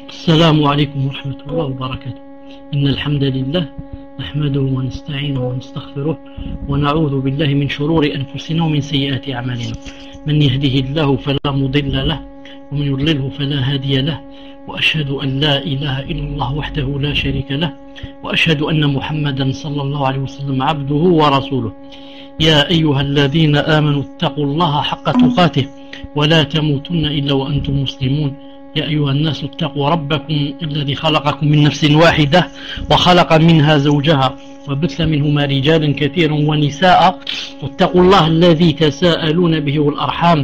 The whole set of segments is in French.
السلام عليكم ورحمة الله وبركاته. إن الحمد لله نحمده ونستعينه ونستغفره ونعوذ بالله من شرور أنفسنا ومن سيئات أعمالنا. من يهده الله فلا مضل له ومن يضلله فلا هادي له، وأشهد أن لا إله إلا الله وحده لا شريك له، وأشهد أن محمدا صلى الله عليه وسلم عبده ورسوله. يا أيها الذين آمنوا اتقوا الله حق تقاته ولا تموتن إلا وأنتم مسلمون. يا أيها الناس اتقوا ربكم الذي خلقكم من نفس واحدة وخلق منها زوجها وبث منهما رجالا كثيرا ونساء، واتقوا الله الذي تساءلون به والأرحام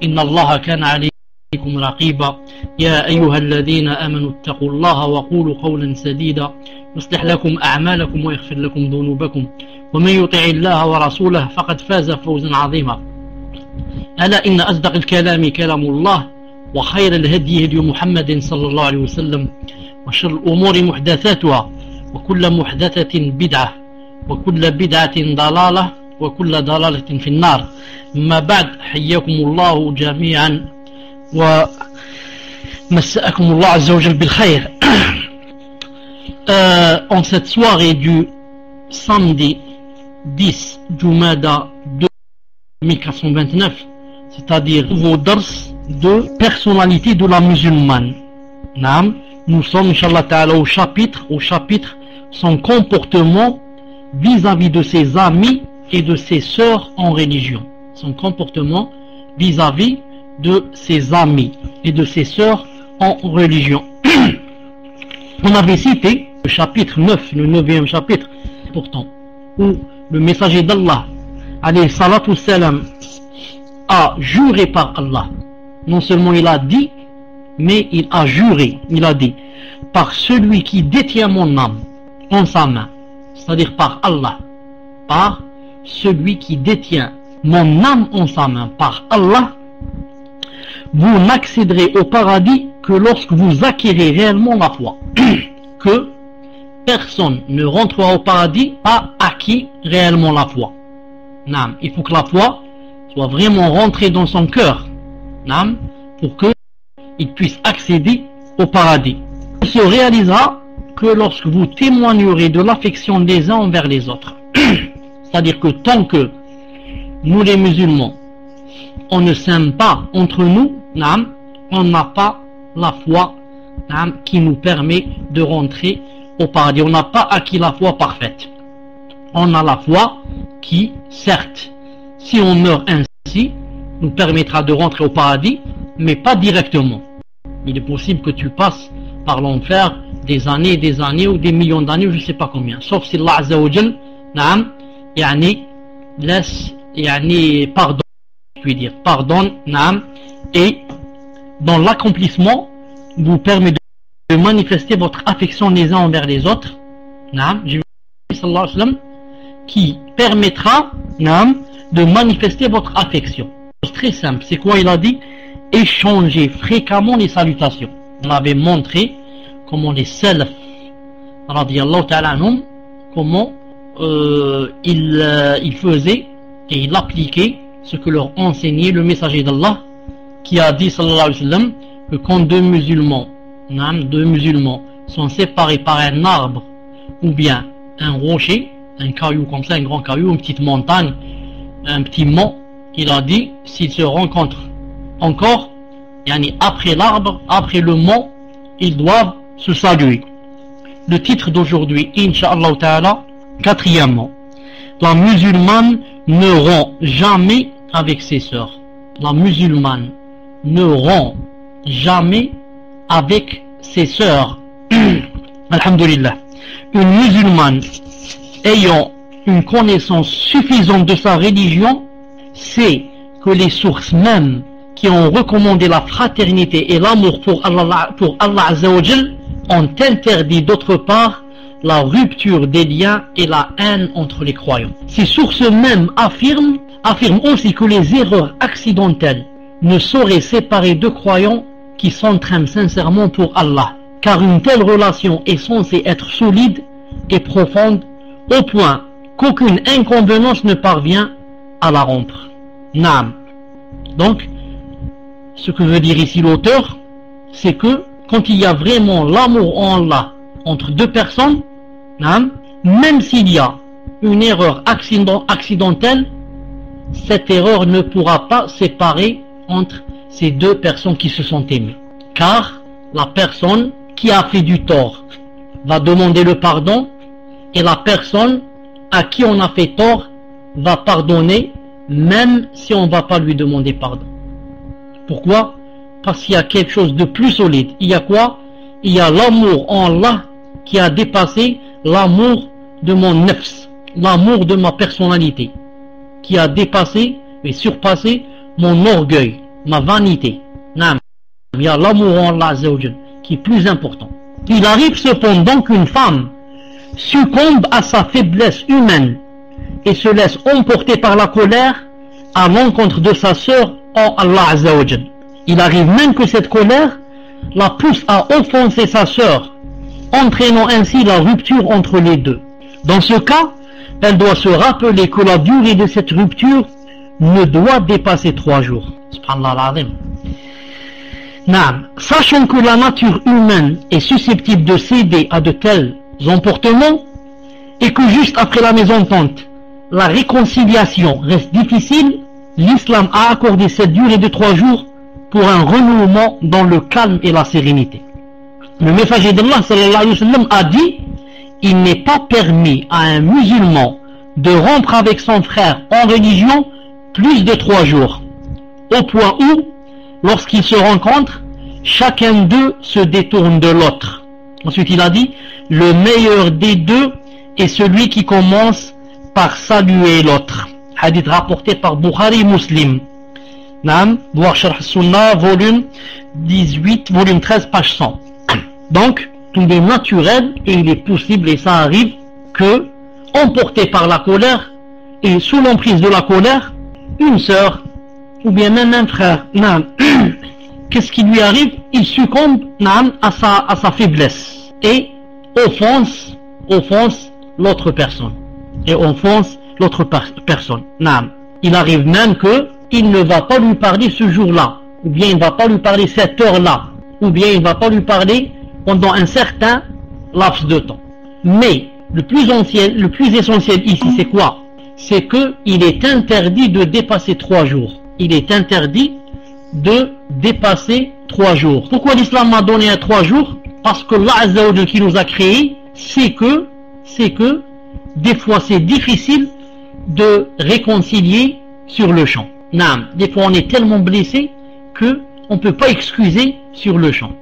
إن الله كان عليكم رقيبا. يا أيها الذين آمنوا اتقوا الله وقولوا قولا سديدا يصلح لكم أعمالكم ويغفر لكم ذنوبكم، ومن يطع الله ورسوله فقد فاز فوزا عظيما. ألا إن أصدق الكلام كلام الله، وخير الهدي هدي محمد صلى الله عليه وسلم، وشر الأمور محدثاتها، وكل محدثة بدعة، وكل بدعة ضلالة، وكل ضلالة في النار. ما بعد، حياكم الله جميعا ومسأكم الله عز وجل بالخير. En cette soirée du samedi 10 Jumada 2429, c'est-à-dire vos dars de personnalité de la musulmane. Nous sommes, Inch'Allah Ta'ala, au chapitre son comportement vis-à-vis de ses amis et de ses sœurs en religion. Son comportement vis-à-vis de ses amis et de ses sœurs en religion. On avait cité le chapitre 9, le 9e chapitre, pourtant, où le messager d'Allah, alayhi salatu salam, a juré par Allah. Non seulement il a dit, mais il a juré, il a dit, par celui qui détient mon âme en sa main, c'est-à-dire par Allah, par celui qui détient mon âme en sa main, par Allah, vous n'accéderez au paradis que lorsque vous acquérez réellement la foi. Que personne ne rentrera au paradis pas acquis réellement la foi. Il faut que la foi soit vraiment rentrée dans son cœur, pour qu'il puisse accéder au paradis. Il se réalisera que lorsque vous témoignerez de l'affection des uns envers les autres. C'est-à-dire que tant que nous les musulmans, on ne s'aime pas entre nous, on n'a pas la foi qui nous permet de rentrer au paradis. On n'a pas acquis la foi parfaite. On a la foi qui, certes, si on meurt ainsi, nous permettra de rentrer au paradis, mais pas directement. Il est possible que tu passes par l'enfer des années ou des millions d'années, je ne sais pas combien. Sauf si Allah Azza wa Jal laisse pardon, je puis dire, pardonne, et dans l'accomplissement vous permet de manifester votre affection les uns envers les autres. J'ai vu sallallahu alayhi wa sallam qui permettra de manifester votre affection. C'est très simple. C'est quoi il a dit? Échangez fréquemment les salutations. On avait montré comment les salaf, radiyallahu ta'ala anhum, comment ils faisaient et ils appliquaient ce que leur enseignait le messager d'Allah, qui a dit sallallahu alayhi wa sallam que quand deux musulmans sont séparés par un arbre ou bien un rocher, un caillou comme ça, un grand caillou, une petite montagne, un petit mont, il a dit, s'ils se rencontrent encore, après l'arbre, après le mont, ils doivent se saluer. Le titre d'aujourd'hui, Inch'Allah Ta'ala, quatrièmement, la musulmane ne rompt jamais avec ses sœurs. La musulmane ne rompt jamais avec ses sœurs. Alhamdulillah. Une musulmane ayant une connaissance suffisante de sa religion sait que les sources mêmes qui ont recommandé la fraternité et l'amour pour Allah Azza wa Jal ont interdit d'autre part la rupture des liens et la haine entre les croyants. Ces sources mêmes affirment aussi que les erreurs accidentelles ne sauraient séparer deux croyants qui s'entraînent sincèrement pour Allah, car une telle relation est censée être solide et profonde au point qu'aucune inconvénience ne parvient à la rompre. Donc, ce que veut dire ici l'auteur, c'est que quand il y a vraiment l'amour en Allah entre deux personnes, même s'il y a une erreur accidentelle, cette erreur ne pourra pas séparer entre ces deux personnes qui se sont aimées. Car la personne qui a fait du tort va demander le pardon et la personne à qui on a fait tort va pardonner même si on ne va pas lui demander pardon. Pourquoi? Parce qu'il y a quelque chose de plus solide. Il y a quoi? Il y a l'amour en Allah qui a dépassé l'amour de mon nefs, l'amour de ma personnalité, qui a dépassé et surpassé mon orgueil, ma vanité. Il y a l'amour en Allah qui est plus important. Il arrive cependant qu'une femme succombe à sa faiblesse humaine et se laisse emporter par la colère à l'encontre de sa sœur en Allah Azzawajal. Il arrive même que cette colère la pousse à offenser sa sœur, entraînant ainsi la rupture entre les deux. Dans ce cas, elle doit se rappeler que la durée de cette rupture ne doit dépasser 3 jours. Subhanallah al-Azim. Sachant que la nature humaine est susceptible de céder à de tels emportements et que juste après la mésentente, la réconciliation reste difficile, l'islam a accordé cette durée de 3 jours pour un renouement dans le calme et la sérénité. Le messager d'Allah sallallahu alayhi wa sallam a dit: il n'est pas permis à un musulman de rompre avec son frère en religion plus de 3 jours, au point où, lorsqu'ils se rencontrent, chacun d'eux se détourne de l'autre. Ensuite il a dit: le meilleur des deux est celui qui commence par saluer l'autre. Hadith rapporté par Bukhari Muslim. Voir Sharh Sunnah, volume 18, volume 13, page 100. Donc, il est naturel et il est possible, et ça arrive, que, emporté par la colère et sous l'emprise de la colère, une sœur ou bien même un frère, qu'est-ce qui lui arrive? Il succombe à sa faiblesse et offense l'autre personne. Il arrive même que il ne va pas lui parler ce jour-là, ou bien il ne va pas lui parler cette heure-là, ou bien il ne va pas lui parler pendant un certain laps de temps. Mais le plus essentiel ici, c'est quoi? C'est qu'il est interdit de dépasser 3 jours. Il est interdit de dépasser 3 jours. Pourquoi l'islam m'a donné un 3 jours? Parce que Allah Azza wa Jalla qui nous a créés, c'est que des fois c'est difficile de réconcilier sur le champ. Des fois on est tellement blessé que on ne peut pas excuser sur le champ.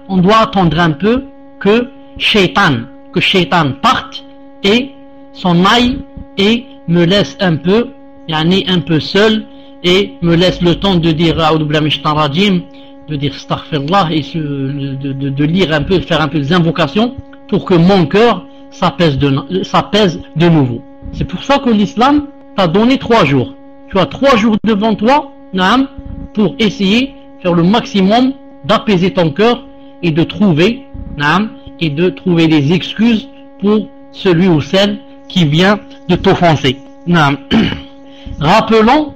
On doit attendre un peu que Shaitan parte et s'en aille et me laisse un peu seul et me laisse le temps de dire de dire astaghfirullah et de lire un peu, de faire un peu des invocations pour que mon cœur s'apaise de nouveau. C'est pour ça que l'islam t'a donné 3 jours. Tu as 3 jours devant toi, pour essayer de faire le maximum d'apaiser ton cœur et de trouver des excuses pour celui ou celle qui vient de t'offenser. Rappelons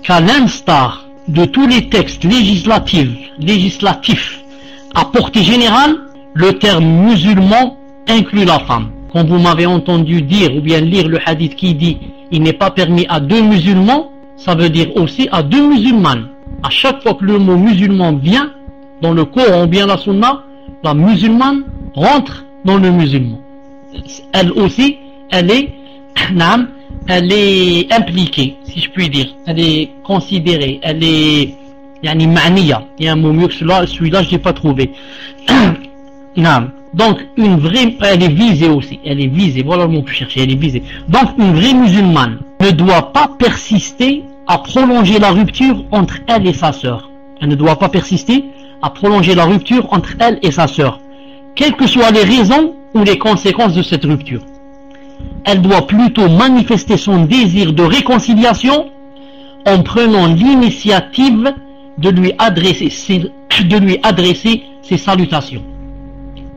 qu'à l'instar de tous les textes législatifs à portée générale, le terme musulman inclut la femme. Quand vous m'avez entendu dire ou bien lire le hadith qui dit il n'est pas permis à 2 musulmans, ça veut dire aussi à 2 musulmanes. À chaque fois que le mot musulman vient dans le Coran ou bien la Sunna, la musulmane rentre dans le musulman. Elle aussi, elle est impliquée, si je puis dire. Elle est considérée, elle est ma'niya. Il y a un mot mieux que celui-là je n'ai pas trouvé. Donc elle est visée aussi, voilà le mot que je cherchais, elle est visée. Donc une vraie musulmane ne doit pas persister à prolonger la rupture entre elle et sa sœur. Elle ne doit pas persister à prolonger la rupture entre elle et sa sœur, quelles que soient les raisons ou les conséquences de cette rupture. Elle doit plutôt manifester son désir de réconciliation en prenant l'initiative de lui adresser ses salutations.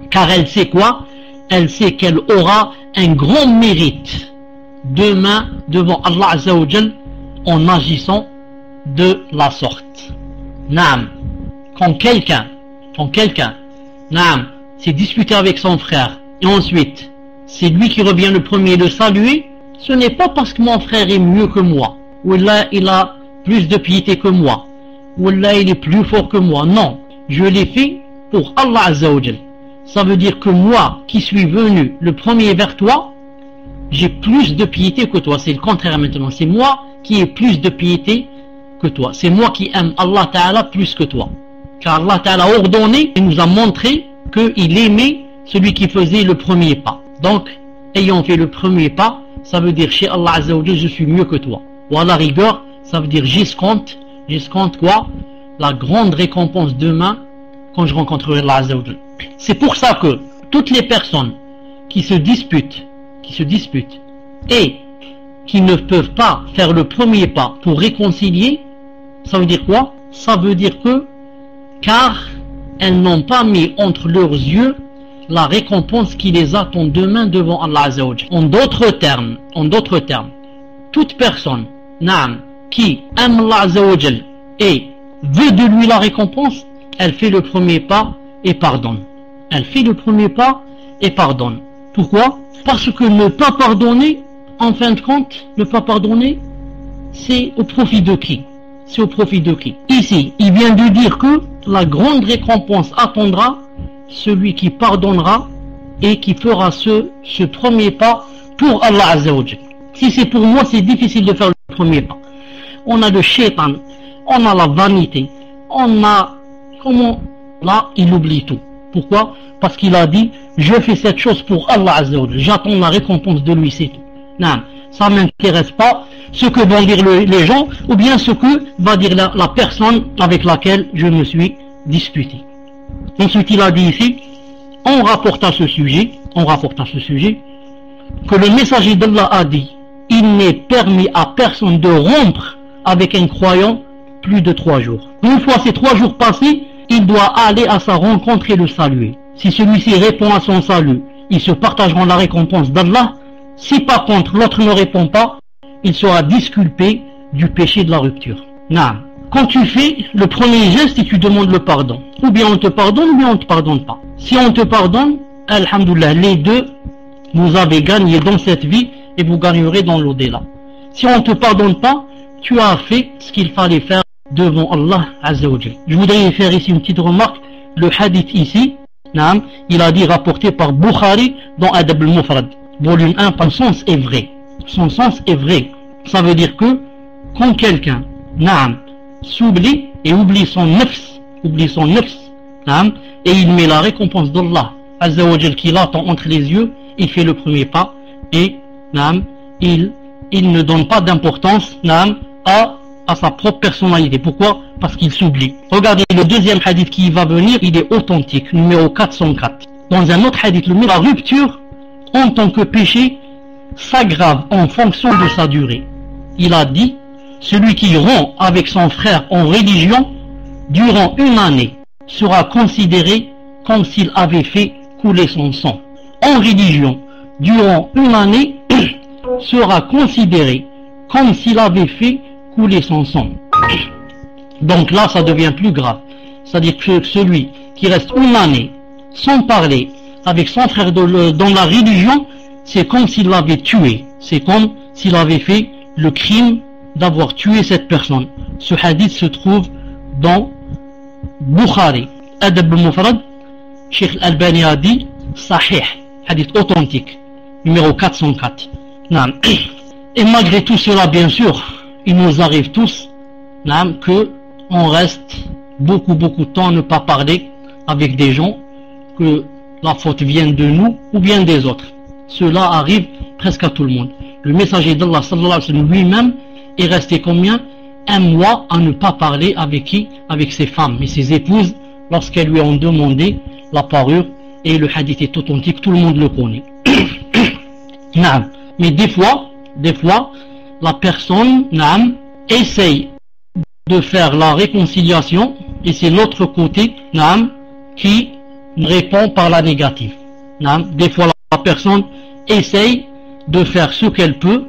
Car elle sait quoi? Elle sait qu'elle aura un grand mérite demain devant Allah Azza wa Jal en agissant de la sorte. Quand quelqu'un quand quelqu'un s'est disputé avec son frère et ensuite c'est lui qui revient le premier de saluer, ce n'est pas parce que mon frère est mieux que moi, ou là il a plus de piété que moi, ou là il est plus fort que moi. Non, je l'ai fait pour Allah Azza wa Jal. Ça veut dire que moi qui suis venu le premier vers toi, j'ai plus de piété que toi. C'est le contraire maintenant, c'est moi qui ai plus de piété que toi, c'est moi qui aime Allah Ta'ala plus que toi, car Allah Ta'ala a ordonné et nous a montré qu'il aimait celui qui faisait le premier pas. Donc ayant fait le premier pas, ça veut dire chez Allah Azza wa Jal, je suis mieux que toi, ou à la rigueur ça veut dire j'escompte quoi, la grande récompense demain quand je rencontrerai Allah Azza wa Jal. C'est pour ça que toutes les personnes qui se disputent et qui ne peuvent pas faire le premier pas pour réconcilier, ça veut dire quoi? Ça veut dire que car elles n'ont pas mis entre leurs yeux la récompense qui les attend demain devant Allah Azza wa Jal. En d'autres termes, toute personne qui aime Allah Azza wa Jal et veut de lui la récompense, elle fait le premier pas et pardonne. Elle fait le premier pas et pardonne. Pourquoi? Parce que ne pas pardonner, en fin de compte, ne pas pardonner, c'est au profit de qui? C'est au profit de qui? Ici, il vient de dire que la grande récompense attendra celui qui pardonnera et qui fera ce premier pas pour Allah Azza wa Jal. Si c'est pour moi, c'est difficile de faire le premier pas. On a le shaitan, on a la vanité, on a... Comment? Là, il oublie tout. Pourquoi? Parce qu'il a dit, je fais cette chose pour Allah Azza wa Jal, j'attends la récompense de lui, c'est tout. Non, ça ne m'intéresse pas ce que vont dire les gens, ou bien ce que va dire la personne avec laquelle je me suis disputé. Ensuite, il a dit ici, on rapporte à ce sujet, que le messager d'Allah a dit, il n'est permis à personne de rompre avec un croyant plus de 3 jours. Une fois ces 3 jours passés, il doit aller à sa rencontre et le saluer. Si celui-ci répond à son salut, ils se partageront la récompense d'Allah. Si par contre l'autre ne répond pas, il sera disculpé du péché de la rupture. Non. Quand tu fais le premier geste et tu demandes le pardon, ou bien on te pardonne ou bien on ne te pardonne pas. Si on te pardonne, alhamdoulilah, les deux, vous avez gagné dans cette vie et vous gagnerez dans l'au-delà. Si on ne te pardonne pas, tu as fait ce qu'il fallait faire devant Allah Azza wa Jal. Je voudrais faire ici une petite remarque. Le hadith ici, il a dit rapporté par Bukhari dans Adab al-Mufrad, volume 1, son sens est vrai. Son sens est vrai. Ça veut dire que quand quelqu'un s'oublie et oublie son nefs, et il met la récompense d'Allah Azza wa Jal qui l'attend entre les yeux, il fait le premier pas et il ne donne pas d'importance à sa propre personnalité. Pourquoi? Parce qu'il s'oublie. Regardez le deuxième hadith qui va venir, il est authentique, numéro 404. Dans un autre hadith, la rupture en tant que péché s'aggrave en fonction de sa durée. Il a dit, celui qui rompt avec son frère en religion durant une année sera considéré comme s'il avait fait couler son sang. En religion, durant une année, sera considéré comme s'il avait fait couler son sang. Donc là, ça devient plus grave. C'est-à-dire que celui qui reste une année sans parler avec son frère dans la religion, c'est comme s'il l'avait tué. C'est comme s'il avait fait le crime d'avoir tué cette personne. Ce hadith se trouve dans Bukhari, Adab al-Mufrad. Cheikh Al-Albani a dit Sahih, hadith authentique, numéro 404. Et malgré tout cela, bien sûr, il nous arrive tous que on reste beaucoup de temps à ne pas parler avec des gens, que la faute vienne de nous ou bien des autres. Cela arrive presque à tout le monde. Le messager d'Allah sallallahu alayhi wa sallam lui-même est resté combien? Un mois à ne pas parler avec qui? Avec ses femmes et ses épouses lorsqu'elles lui ont demandé la parure, et le hadith est authentique, tout le monde le connaît. Mais des fois, la personne essaye de faire la réconciliation et c'est l'autre côté qui répond par la négative. Des fois la personne essaye de faire ce qu'elle peut,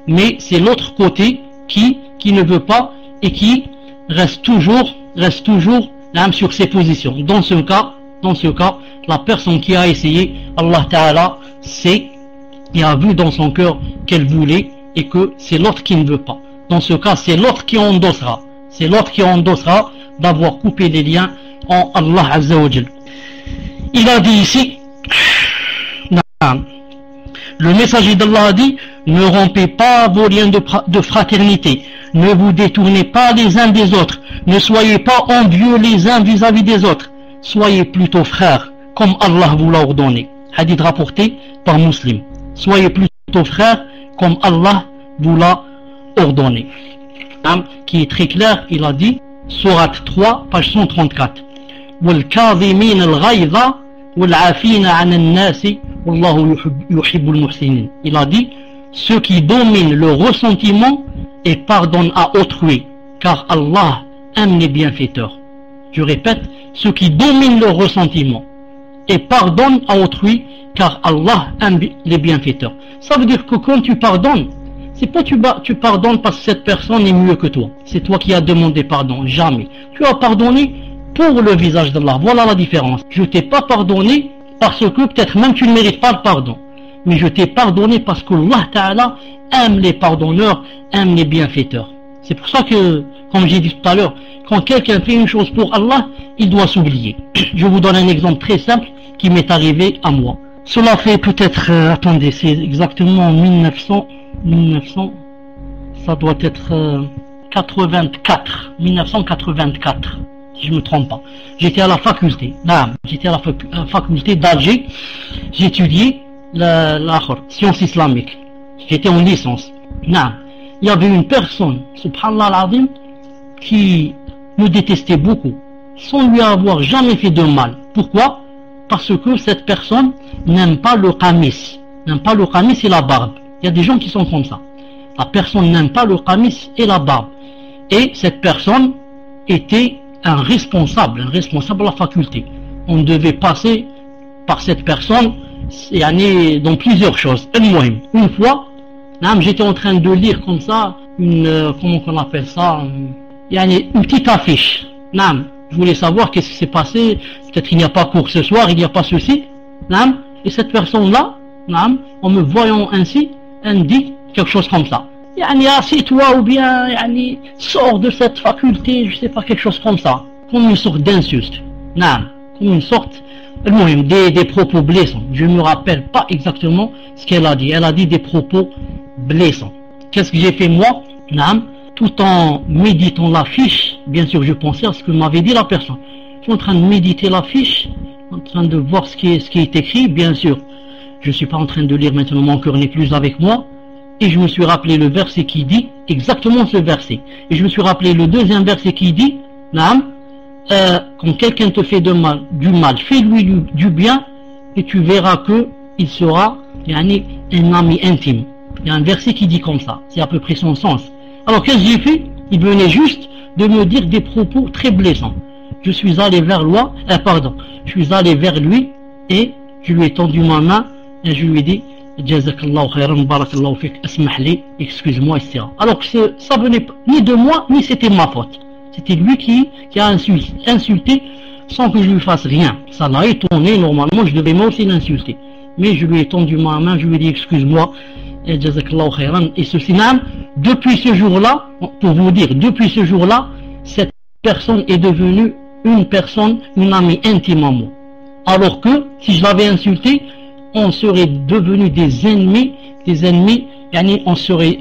mais c'est l'autre côté qui ne veut pas et qui reste toujours sur ses positions. Dans ce cas, la personne qui a essayé, Allah Ta'ala sait et a vu dans son cœur qu'elle voulait et que c'est l'autre qui ne veut pas. Dans ce cas, c'est l'autre qui endossera. C'est l'autre qui endossera d'avoir coupé les liens en Allah Azza wa Jal. Il a dit ici, le messager d'Allah a dit, ne rompez pas vos liens de fraternité, ne vous détournez pas les uns des autres, ne soyez pas envieux les uns vis-à-vis des autres, soyez plutôt frères, comme Allah vous l'a ordonné. Hadith rapporté par Muslim. Soyez plutôt frères, comme Allah vous l'a ordonné. Qui est très clair, il a dit, Sourate 3, page 134. وَالْكَاظِمِينَ الْغَيْظَ وَالْعَافِينَ عَنِ النَّاسِ وَاللَّهُ يُحِبُّ الْمُحْسِنِينَ. Il a dit, ceux qui dominent le ressentiment et pardonnent à autrui, car Allah aime les bienfaiteurs. Je répète, ceux qui dominent le ressentiment et pardonnent à autrui, car Allah aime les bienfaiteurs. Ça veut dire que quand tu pardonnes, c'est pas tu pardonnes parce que cette personne est mieux que toi. C'est toi qui as demandé pardon, jamais. Tu as pardonné pour le visage d'Allah. Voilà la différence. Je t'ai pas pardonné parce que peut-être même tu ne mérites pas le pardon. Mais je t'ai pardonné parce que Allah Ta'ala aime les pardonneurs, aime les bienfaiteurs. C'est pour ça que, comme j'ai dit tout à l'heure, quand quelqu'un fait une chose pour Allah, il doit s'oublier. Je vous donne un exemple très simple qui m'est arrivé à moi. Cela fait peut-être, attendez, c'est exactement 1900, ça doit être 1984, si je ne me trompe pas. J'étais à la faculté, j'étais à la faculté d'Alger, j'étudiais la sciences islamiques. J'étais en licence. Il y avait une personne, subhanallah al-azim, qui me détestait beaucoup, sans lui avoir jamais fait de mal. Pourquoi? Parce que cette personne n'aime pas le qamis. N'aime pas le qamis et la barbe. Il y a des gens qui sont comme ça. La personne n'aime pas le qamis et la barbe. Et cette personne était un responsable de la faculté. On devait passer par cette personne dans plusieurs choses. Une fois, j'étais en train de lire comme ça, comment on appelle ça, une petite affiche. Je voulais savoir qu'est-ce qui s'est passé, peut-être il n'y a pas cours ce soir, il n'y a pas ceci. Et cette personne-là, en me voyant ainsi, elle dit quelque chose comme ça. Assieds-toi ou bien sors de cette faculté, je sais pas, quelque chose comme ça. Comme une sorte d'insulte. Comme une sorte des propos blessants. Je ne me rappelle pas exactement ce qu'elle a dit. Elle a dit des propos blessants. Qu'est-ce que j'ai fait moi? Tout en méditant la fiche, bien sûr je pensais à ce que m'avait dit la personne. Je suis en train de méditer la fiche, en train de voir ce qui est écrit, bien sûr. Je ne suis pas en train de lire maintenant, mon cœur n'est plus avec moi. Et je me suis rappelé le verset qui dit exactement ce verset. Et je me suis rappelé le deuxième verset qui dit, quand quelqu'un te fait du mal, fais-lui du bien et tu verras que il sera un ami intime. Il y a un verset qui dit comme ça, c'est à peu près son sens. Alors qu'est-ce que j'ai fait? Il venait juste de me dire des propos très blessants. Je suis allé vers lui et je lui ai tendu ma main et je lui ai dit Jazakallahu khairan, barakallahu fik, asmahli, excuse-moi, etc. Alors que ça venait ni de moi, ni c'était ma faute. C'était lui qui a insulté sans que je lui fasse rien. Ça l'a étonné, normalement je devais moi aussi l'insulter. Mais je lui ai tendu ma main, je lui ai dit excuse-moi, et Jazakallahu khairan, et ceci. Depuis ce jour-là, pour vous dire, depuis ce jour-là, cette personne est devenue une amie intime à moi. Alors que si je l'avais insulté, on serait devenus des ennemis, on serait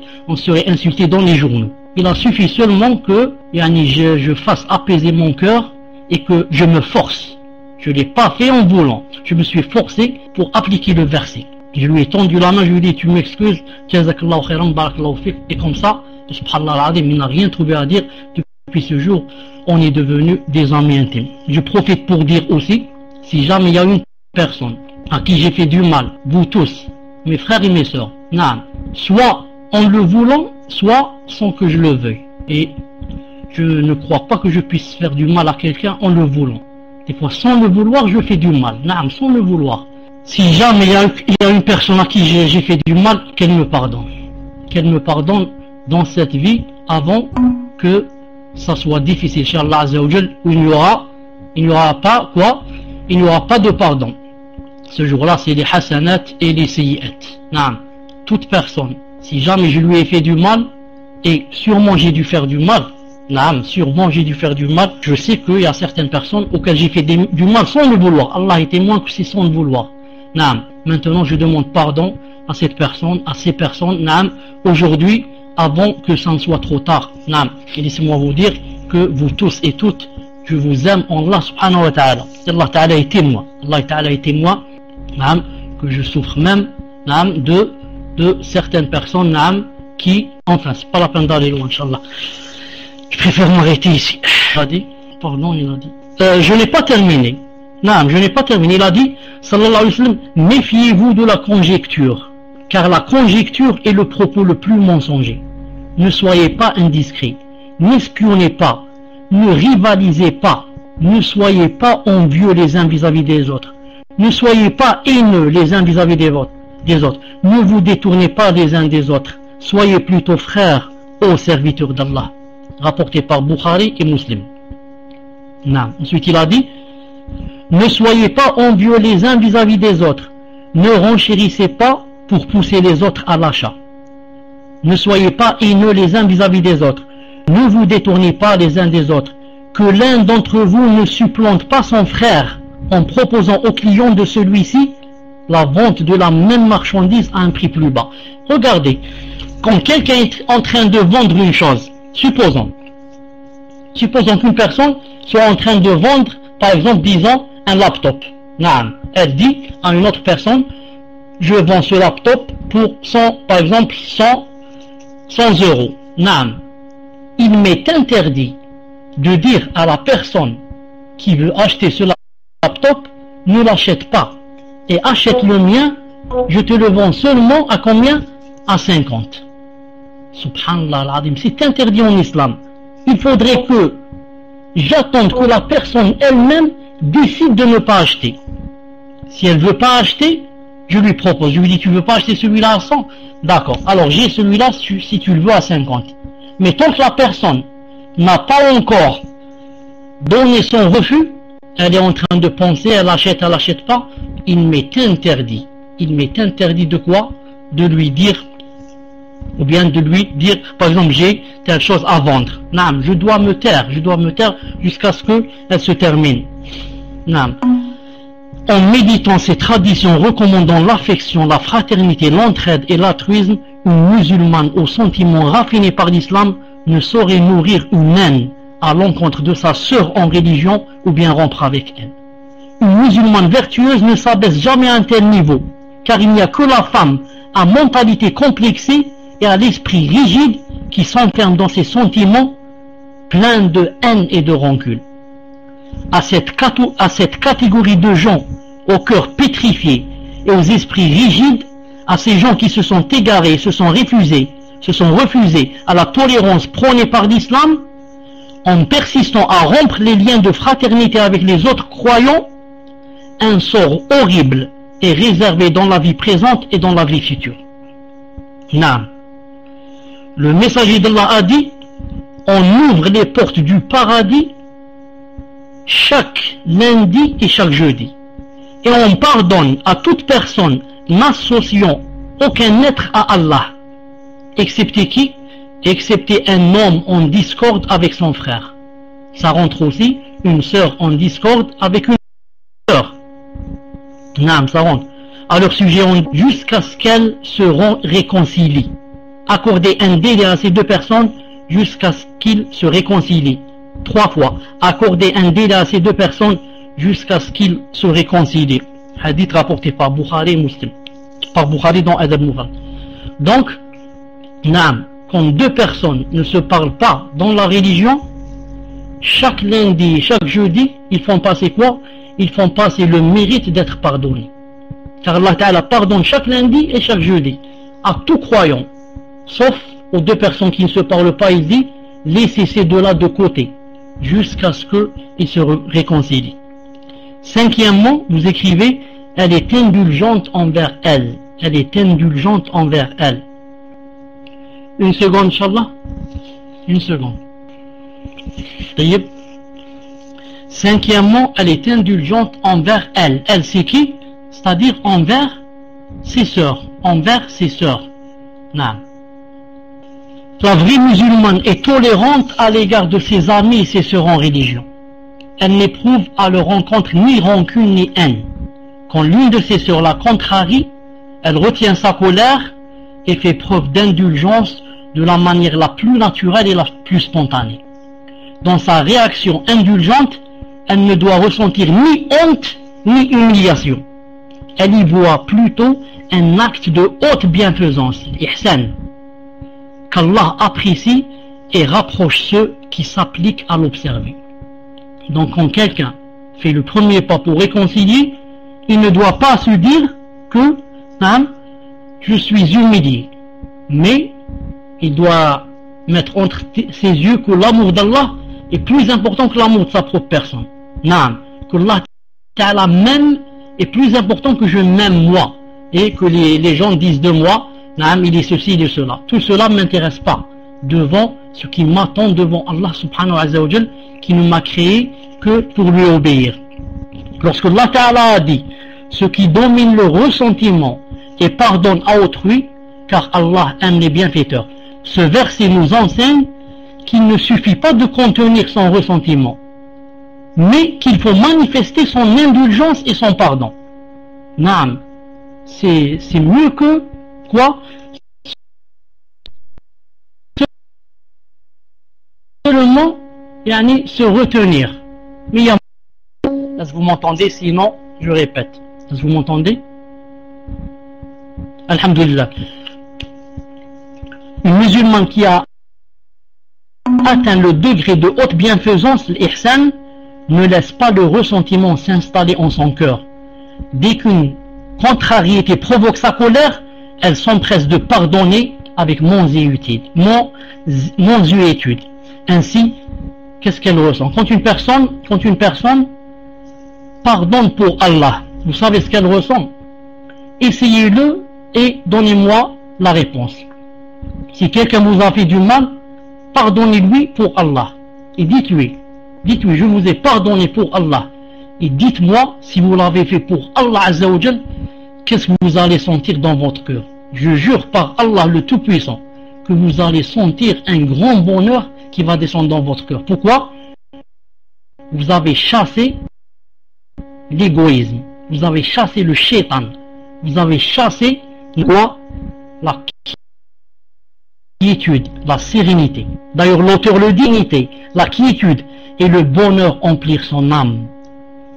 insultés dans les journaux. Il a suffi seulement que je fasse apaiser mon cœur et que je me force. Je ne l'ai pas fait en voulant. Je me suis forcé pour appliquer le verset. Je lui ai tendu la main, je lui ai dit tu m'excuses, Jazakallahu khairan, barakallahu fik, et comme ça, subhanallah al-azim, il n'a rien trouvé à dire. Depuis ce jour, on est devenus des amis intimes. Je profite pour dire aussi, si jamais il y a une personne à qui j'ai fait du mal, vous tous, mes frères et mes sœurs, soit en le voulant, soit sans que je le veuille. Et je ne crois pas que je puisse faire du mal à quelqu'un en le voulant. Des fois, sans le vouloir, je fais du mal. Sans le vouloir. Si jamais il y a une personne à qui j'ai fait du mal, qu'elle me pardonne. Qu'elle me pardonne dans cette vie avant que ça soit difficile, Inch'Allah Azza wa Jal, où il y aura il n'y aura pas quoi? Il n'y aura pas de pardon. Ce jour-là, c'est les hasanat et les sayyi'at. Naam. Toute personne, si jamais je lui ai fait du mal, et sûrement j'ai dû faire du mal, naam, sûrement j'ai dû faire du mal, je sais qu'il y a certaines personnes auxquelles j'ai fait du mal sans le vouloir. Allah est témoin que c'est sans le vouloir. Naam. Maintenant, je demande pardon à cette personne, à ces personnes, naam, aujourd'hui, avant que ça ne soit trop tard. Naam. Et laissez-moi vous dire que vous tous et toutes, je vous aime en Allah subhanahu wa ta'ala. Allah ta'ala est témoin. Allah ta'ala est témoin, naam, que je souffre même, naam, de certaines personnes, naam, qui, enfin, c'est pas la peine d'aller loin, Inch'Allah. Je préfère m'arrêter ici. Il a dit, pardon, il a dit. Je n'ai pas terminé. Naam, je n'ai pas terminé. Il a dit, sallallahu alayhi wa sallam, méfiez-vous de la conjecture, car la conjecture est le propos le plus mensonger. Ne soyez pas indiscrets, n'espionnez pas, ne rivalisez pas, ne soyez pas envieux les uns vis-à-vis des autres, ne soyez pas haineux les uns vis-à-vis des autres, ne vous détournez pas les uns des autres, soyez plutôt frères, ô serviteurs d'Allah. Rapporté par Bukhari et Muslim. Non. Ensuite il a dit, ne soyez pas envieux les uns vis-à-vis des autres, ne renchérissez pas pour pousser les autres à l'achat, ne soyez pas haineux les uns vis-à-vis des autres, ne vous détournez pas les uns des autres, que l'un d'entre vous ne supplante pas son frère en proposant au client de celui-ci la vente de la même marchandise à un prix plus bas. Regardez, quand quelqu'un est en train de vendre une chose, supposons qu'une personne soit en train de vendre, par exemple, disons, un laptop. Naam. Elle dit à une autre personne, je vends ce laptop pour 100, par exemple, 100 euros. Naam. Il m'est interdit de dire à la personne qui veut acheter ce laptop, ne l'achète pas et achète le mien, je te le vends seulement à combien? À 50. Subhanallah al-Azim, c'est interdit en islam. Il faudrait que j'attende que la personne elle-même décide de ne pas acheter. Si elle ne veut pas acheter, je lui propose, je lui dis, tu veux pas acheter celui-là à 100? D'accord, alors j'ai celui-là si tu le veux à 50. Mais tant que la personne n'a pas encore donné son refus, elle est en train de penser, elle achète pas, il m'est interdit. Il m'est interdit de quoi? De lui dire, ou bien de lui dire, par exemple, j'ai telle chose à vendre. Naam, je dois me taire jusqu'à ce qu'elle se termine. Naam. En méditant ces traditions recommandant l'affection, la fraternité, l'entraide et l'altruisme, une musulmane aux sentiments raffinés par l'islam ne saurait nourrir une haine à l'encontre de sa sœur en religion ou bien rompre avec elle. Une musulmane vertueuse ne s'abaisse jamais à un tel niveau, car il n'y a que la femme à mentalité complexée et à l'esprit rigide qui s'enferme dans ses sentiments pleins de haine et de rancune. À cette catégorie de gens au cœur pétrifié et aux esprits rigides, à ces gens qui se sont égarés, se sont refusés à la tolérance prônée par l'islam, en persistant à rompre les liens de fraternité avec les autres croyants, un sort horrible est réservé dans la vie présente et dans la vie future. Naam. Le messager d'Allah a dit, on ouvre les portes du paradis chaque lundi et chaque jeudi, et on pardonne à toute personne n'associant aucun être à Allah, excepté qui? Excepté un homme en discorde avec son frère. Ça rentre aussi une sœur en discorde avec une sœur. Naam, ça rentre. À leur sujet, jusqu'à ce qu'elles se réconcilient. Accorder un délai à ces deux personnes jusqu'à ce qu'ils se réconcilient. 3 fois. Accorder un délai à ces deux personnes jusqu'à ce qu'ils se réconcilient. Hadith rapporté par Bukhari et Muslim. Par Bukhari dans Adab Mufrad. Donc, naam, quand deux personnes ne se parlent pas dans la religion, chaque lundi, chaque jeudi, ils font passer quoi? Ils font passer le mérite d'être pardonnés. Car Allah Ta'ala pardonne chaque lundi et chaque jeudi à tout croyant, sauf aux deux personnes qui ne se parlent pas. Il dit, laissez ces deux-là de côté jusqu'à ce qu'ils se réconcilient. 5e, vous écrivez, elle est indulgente envers elle. Elle est indulgente envers elle. Une seconde, Inch'Allah. Une seconde. Cinquièmement, elle est indulgente envers elle. Elle, c'est qui? C'est-à-dire envers ses sœurs. Envers ses sœurs. Non. La vraie musulmane est tolérante à l'égard de ses amis et ses sœurs en religion. Elle n'éprouve à leur rencontre ni rancune ni haine. Quand l'une de ses sœurs la contrarie, elle retient sa colère et fait preuve d'indulgence de la manière la plus naturelle et la plus spontanée. Dans sa réaction indulgente, elle ne doit ressentir ni honte ni humiliation. Elle y voit plutôt un acte de haute bienfaisance, ihsan, qu'Allah apprécie et rapproche ceux qui s'appliquent à l'observer. Donc quand quelqu'un fait le premier pas pour réconcilier, il ne doit pas se dire que je suis humilié, mais il doit mettre entre ses yeux que l'amour d'Allah est plus important que l'amour de sa propre personne. Que Allah Ta'ala m'aime est plus important que je m'aime moi, et que les gens disent de moi il est ceci, il est cela. Tout cela ne m'intéresse pas devant ce qui m'attend devant Allah subhanahu wa ta'ala, qui ne m'a créé que pour lui obéir. Lorsque Allah Ta'ala a dit ce qui domine le ressentiment et pardonne à autrui, car Allah aime les bienfaiteurs, ce verset nous enseigne qu'il ne suffit pas de contenir son ressentiment, mais qu'il faut manifester son indulgence et son pardon. Naam, c'est mieux que quoi? Seulement se retenir. Mais est-ce que vous m'entendez? Sinon je répète. Est-ce que vous m'entendez? Alhamdulillah. Une musulmane qui a atteint le degré de haute bienfaisance, l'ihsan, ne laisse pas le ressentiment s'installer en son cœur. Dès qu'une contrariété provoque sa colère, elle s'empresse de pardonner avec mansuétude. Ainsi, qu'est-ce qu'elle ressent? Quand une personne pardonne pour Allah, vous savez ce qu'elle ressent? Essayez-le et donnez-moi la réponse. Si quelqu'un vous a fait du mal, pardonnez-lui pour Allah. Et dites-lui, je vous ai pardonné pour Allah. Et dites-moi, si vous l'avez fait pour Allah Azza wa Jal, qu'est-ce que vous allez sentir dans votre cœur? Je jure par Allah le Tout-Puissant que vous allez sentir un grand bonheur qui va descendre dans votre cœur. Pourquoi? Vous avez chassé l'égoïsme, vous avez chassé le shaitan, vous avez chassé quoi? La quiétude, la sérénité. D'ailleurs l'auteur le dit, la quiétude et le bonheur emplirent son âme.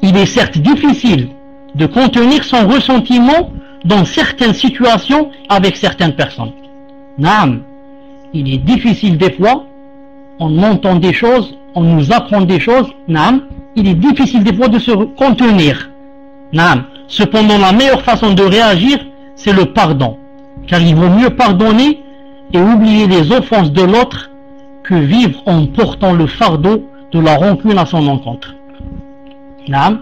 Il est certes difficile de contenir son ressentiment dans certaines situations avec certaines personnes. Naam, il est difficile des fois, on entend des choses, on nous apprend des choses, naam, il est difficile des fois de se contenir. Naam, cependant la meilleure façon de réagir, c'est le pardon, car il vaut mieux pardonner et oublier les offenses de l'autre que vivre en portant le fardeau de la rancune à son encontre. Naam,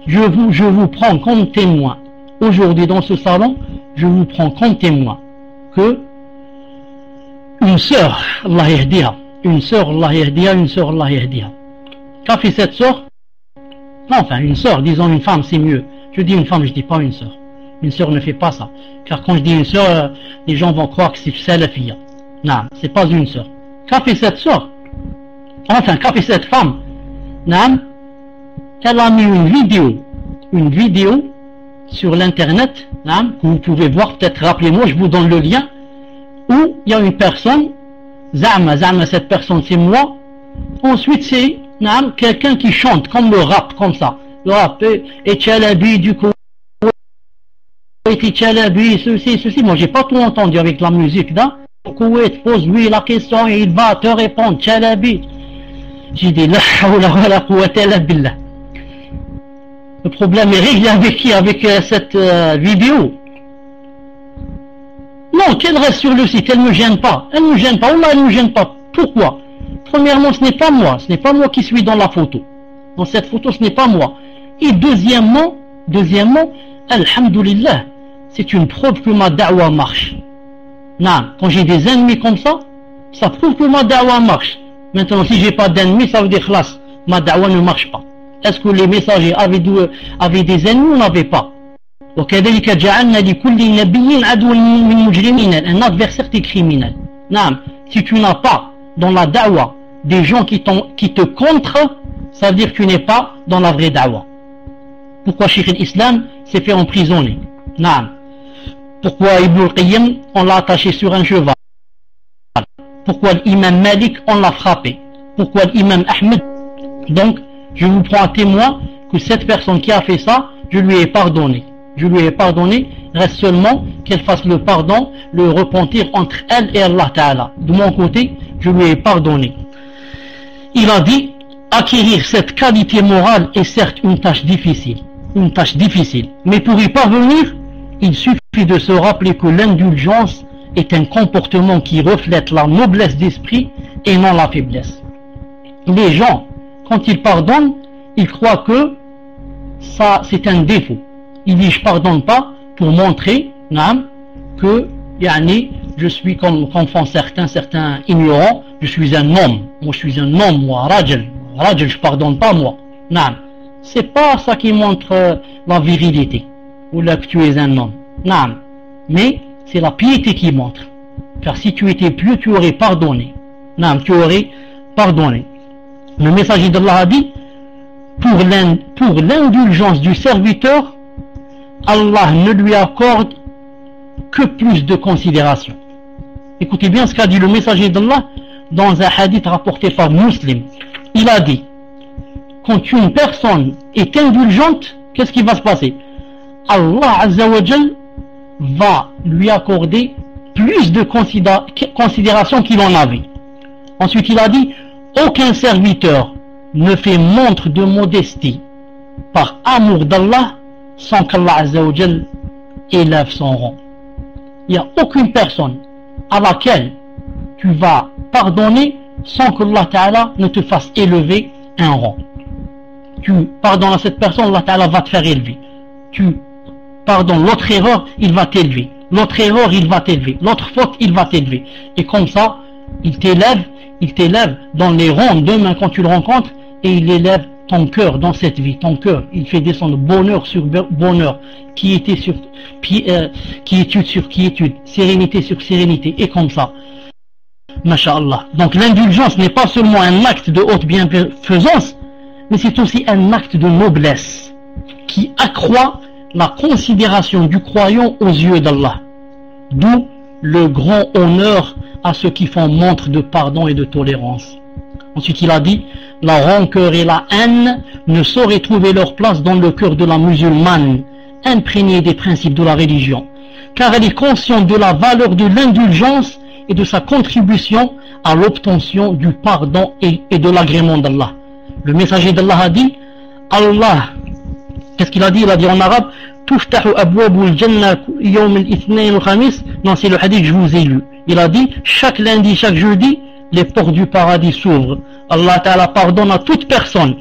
je vous prends comme témoin. Aujourd'hui dans ce salon, je vous prends comme témoin que une sœur, Allah yahdiha, une sœur, Allah yahdiha. Qu'a fait cette sœur? Enfin, une sœur, disons une femme, c'est mieux. Je dis une femme, je dis pas une sœur. Une sœur ne fait pas ça. Car quand je dis une sœur, les gens vont croire que c'est salafia. Non, c'est pas une sœur. Qu'a fait cette sœur? Enfin, qu'a fait cette femme? Non, elle a mis une vidéo sur l'internet, que vous pouvez voir, peut-être rappelez-moi, je vous donne le lien, où il y a une personne, Zama, cette personne c'est moi, ensuite c'est quelqu'un qui chante comme le rap, comme ça, le rap, et Tchalabi du coup, et Tchalabi, ceci, moi j'ai pas tout entendu avec la musique, là, Koweït pose-lui la question et il va te répondre, Tchalabi. J'ai dit, la hawla wa la quwwata illa billah. Le problème est réglé avec qui? Avec cette vidéo. Non, qu'elle reste sur le site, elle ne me gêne pas. Elle ne me gêne pas. Allah, elle ne me gêne pas. Pourquoi? Premièrement, ce n'est pas moi. Ce n'est pas moi qui suis dans la photo. Dans cette photo, ce n'est pas moi. Et deuxièmement, alhamdulillah, c'est une preuve que ma da'wa marche. Non, quand j'ai des ennemis comme ça prouve que ma da'wa marche. Maintenant, si j'ai pas d'ennemis, ça veut dire que ma da'wa ne marche pas. est-ce que les messagers avaient des ennemis ou n'avaient pas? وكذلك جعلنا لكل نبي عدوا من مجرمين. Un adversaire des criminels. Non, si tu n'as pas dans la da'wa des gens qui te contre, ça veut dire que tu n'es pas dans la vraie da'wa. Pourquoi Cheikh l'Islam s'est fait emprisonner? Non. Pourquoi Ibn al-Qayyim on l'a attaché sur un cheval? Pourquoi l'imam Malik on l'a frappé? Pourquoi l'imam Ahmed? Donc je vous prends à témoin que cette personne qui a fait ça, je lui ai pardonné. Je lui ai pardonné, reste seulement qu'elle fasse le pardon, le repentir entre elle et Allah Ta'ala. De mon côté, je lui ai pardonné. Il a dit, acquérir cette qualité morale est certes une tâche difficile, mais pour y parvenir, il suffit de se rappeler que l'indulgence est un comportement qui reflète la noblesse d'esprit et non la faiblesse. Les gens, quand ils pardonnent, ils croient que ça c'est un défaut. Il dit je pardonne pas pour montrer que je suis comme font certains ignorants, je suis un homme, moi je suis un homme, moi rajal je pardonne pas moi. Non, c'est pas ça qui montre la virilité ou là que tu es un homme. Non, mais c'est la piété qui montre. Car si tu étais pieux, tu aurais pardonné. Non, tu aurais pardonné. Le messager d'Allah a dit, pour l'indulgence du serviteur, Allah ne lui accorde que plus de considération. Écoutez bien ce qu'a dit le messager d'Allah dans un hadith rapporté par Muslim. Il a dit, quand une personne est indulgente, qu'est-ce qui va se passer? Allah Azza wa Jal va lui accorder plus de considération qu'il en avait. Ensuite il a dit, aucun serviteur ne fait montre de modestie par amour d'Allah sans qu'Allah Azza wa Jal élève son rang. Il n'y a aucune personne à laquelle tu vas pardonner sans que Allah Ta'ala ne te fasse élever un rang. Tu pardonnes à cette personne, Allah Ta'ala va te faire élever. Tu pardonnes l'autre erreur, il va t'élever. L'autre erreur, il va t'élever. L'autre faute, il va t'élever. Et comme ça, il t'élève dans les rangs demain quand tu le rencontres, et il élève ton cœur dans cette vie. Ton cœur, il fait descendre bonheur sur bonheur, quiétude sur quiétude, sérénité sur sérénité, et comme ça. Masha'Allah. Donc l'indulgence n'est pas seulement un acte de haute bienfaisance, mais c'est aussi un acte de noblesse qui accroît la considération du croyant aux yeux d'Allah. D'où le grand honneur à ceux qui font montre de pardon et de tolérance. Ensuite il a dit, la rancœur et la haine ne sauraient trouver leur place dans le cœur de la musulmane, imprégnée des principes de la religion, car elle est consciente de la valeur de l'indulgence et de sa contribution à l'obtention du pardon et de l'agrément d'Allah. Le messager d'Allah a dit, Allah, qu'est-ce qu'il a dit? Il a dit en arabe, Tuftahu abwabul jannah yawm al-ithnain al-khamis. Non, c'est le hadith que je vous ai lu. Il a dit, chaque lundi, chaque jeudi, les portes du paradis s'ouvrent. Allah Ta'ala pardonne à toute personne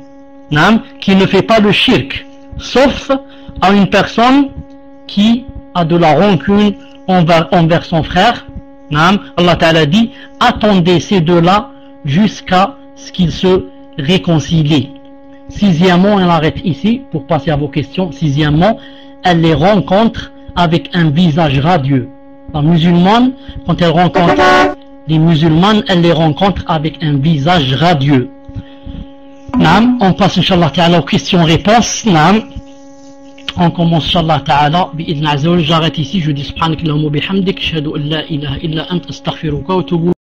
qui ne fait pas le shirk, sauf à une personne qui a de la rancune envers son frère. Allah Ta'ala dit, attendez ces deux-là jusqu'à ce qu'ils se réconcilient. Sixièmement, on arrête ici pour passer à vos questions. Sixièmement, elle les rencontre avec un visage radieux. La musulmane, quand elle rencontre les musulmanes, elle les rencontre avec un visage radieux. On passe Inch'Allah Ta'ala aux questions-réponses. On commence Inch'Allah Ta'ala bi'idhn azza wa jalla. J'arrête ici, je dis subhanakallahumma bihamdik, ashhadu an la ilaha illa anta astaghfiruka wa atubu